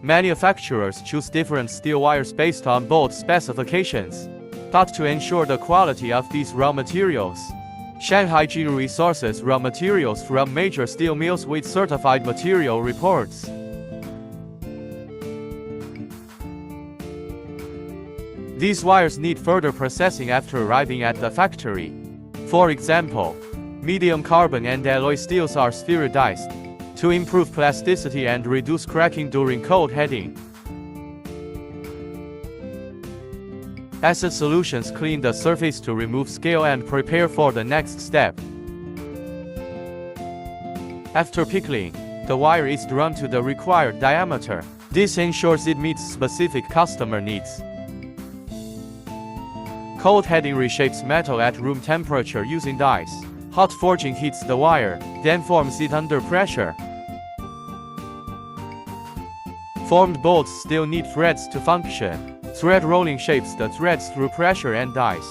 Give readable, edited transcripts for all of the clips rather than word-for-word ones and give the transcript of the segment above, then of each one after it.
Manufacturers choose different steel wires based on bolt specifications. But to ensure the quality of these raw materials, Shanghai Jinru sources raw materials from major steel mills with certified material reports. These wires need further processing after arriving at the factory. For example, medium carbon and alloy steels are spheroidized to improve plasticity and reduce cracking during cold heating. Acid solutions clean the surface to remove scale and prepare for the next step. After pickling, the wire is drawn to the required diameter. This ensures it meets specific customer needs. Cold heating reshapes metal at room temperature using dies. Hot forging heats the wire, then forms it under pressure. Formed bolts still need threads to function. Thread rolling shapes the threads through pressure and dies.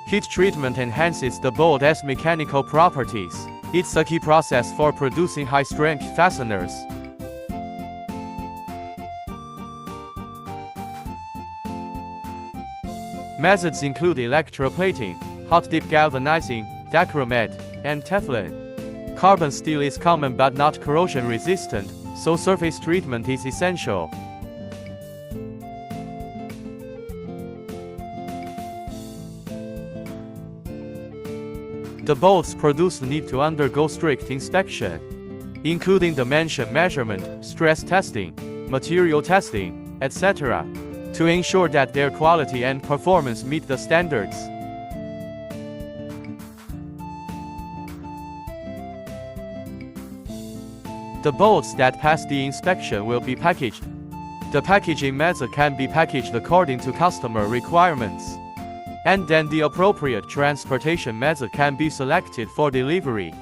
Heat treatment enhances the bolt's mechanical properties. It's a key process for producing high-strength fasteners. Methods include electroplating, hot-dip galvanizing, dichromed, and Teflon. Carbon steel is common but not corrosion-resistant, so surface treatment is essential. The bolts produced need to undergo strict inspection, including the mentioned measurement, stress testing, material testing, etc., to ensure that their quality and performance meet the standards. The bolts that pass the inspection will be packaged. The packaging method can be packaged according to customer requirements. And then the appropriate transportation method can be selected for delivery.